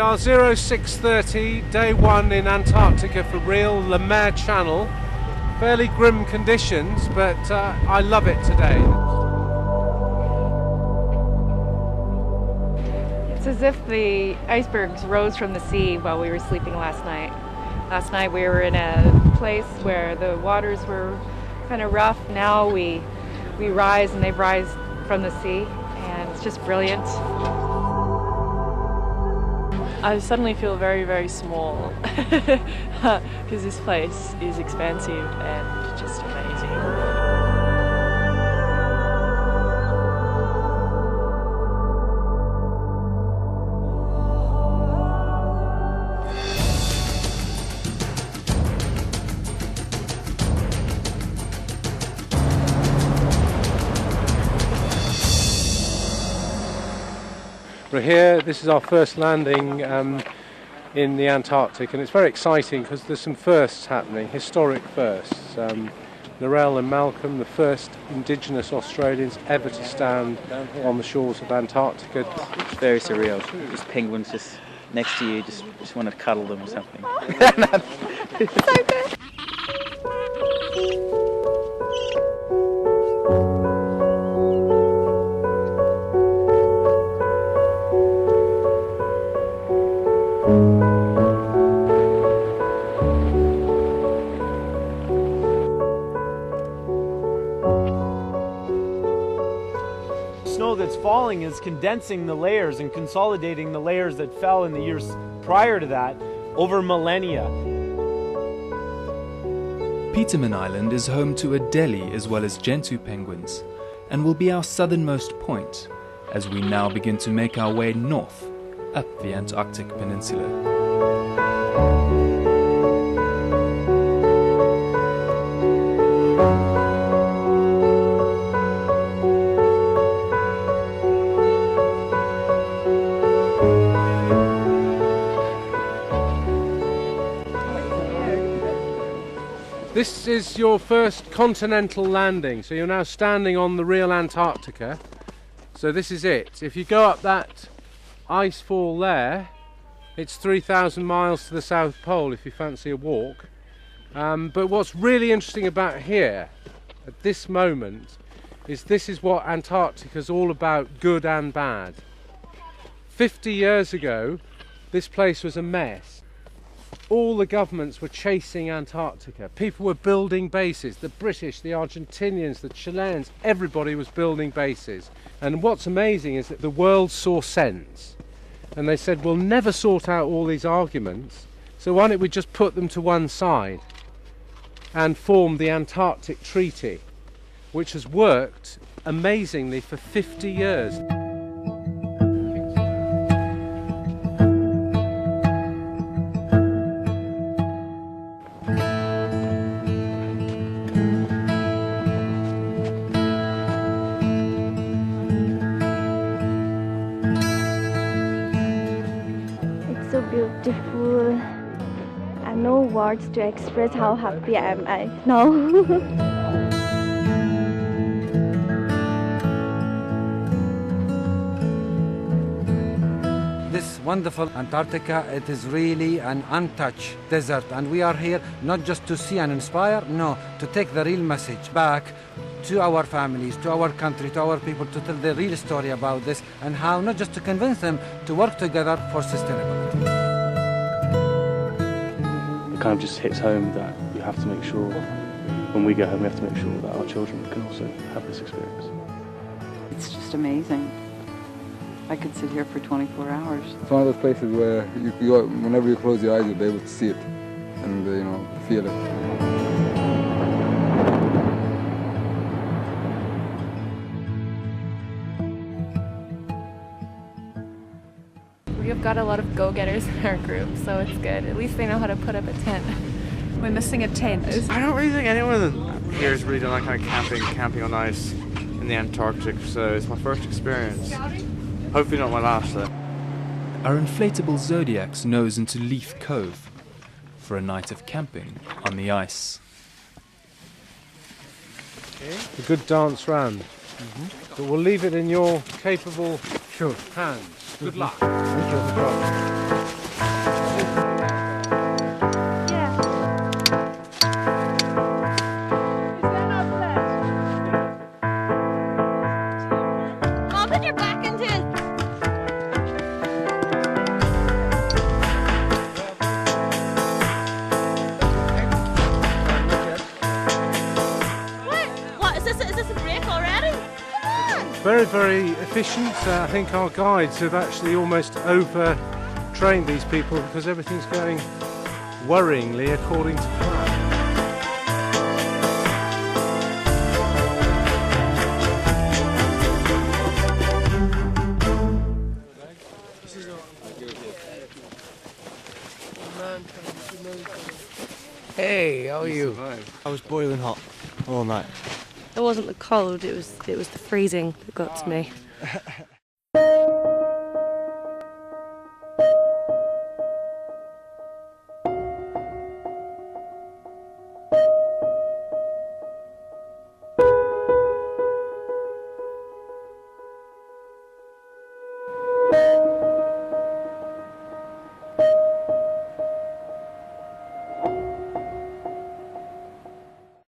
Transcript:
are 0630, day one in Antarctica for real, Le Maire Channel. Fairly grim conditions, but I love it today. It's as if the icebergs rose from the sea while we were sleeping last night. Last night we were in a place where the waters were kind of rough. Now we rise and they rise from the sea, and it's just brilliant. I suddenly feel very, very small because this place is expansive and just amazing. We're here, this is our first landing in the Antarctic, and it's very exciting because there's some firsts happening, historic firsts. Narelle and Malcolm, the first indigenous Australians ever to stand on the shores of Antarctica. It's very surreal. Just penguins just next to you, just want to cuddle them or something. So good. Snow that's falling is condensing the layers and consolidating the layers that fell in the years prior to that over millennia. Petermann Island is home to Adelie as well as Gentoo penguins, and will be our southernmost point as we now begin to make our way north up the Antarctic Peninsula. This is your first continental landing, so you're now standing on the real Antarctica. So this is it. If you go up that ice fall there, it's 3,000 miles to the South Pole if you fancy a walk. But what's really interesting about here, at this moment, is this is what Antarctica's all about, good and bad. 50 years ago, this place was a mess. All the governments were chasing Antarctica. People were building bases. The British, the Argentinians, the Chileans, everybody was building bases. And what's amazing is that the world saw sense. And they said, we'll never sort out all these arguments, so why don't we just put them to one side and form the Antarctic Treaty, which has worked amazingly for 50 years. So beautiful. I have no words to express how happy I am now. This wonderful Antarctica, it is really an untouched desert, and we are here not just to see and inspire, no, to take the real message back to our families, to our country, to our people, to tell the real story about this and how not just to convince them to work together for sustainability. It kind of just hits home that you have to make sure, when we go home, we have to make sure that our children can also have this experience. It's just amazing. I could sit here for 24 hours. It's one of those places where whenever you close your eyes, you'll be able to see it and feel it. We've got a lot of go-getters in our group, so it's good. At least they know how to put up a tent. We're missing a tent. I don't really think anyone here has really done that kind of camping on ice in the Antarctic, so it's my first experience. Hopefully not my last though. Our inflatable Zodiacs nose into Leaf Cove for a night of camping on the ice. A good dance round. But we'll leave it in your capable hands. Good luck. Thank you. Very, very efficient. I think our guides have actually almost over-trained these people because everything's going worryingly according to plan. Hey, how are you? I was boiling hot all night. It wasn't the cold, it was the freezing that got to me.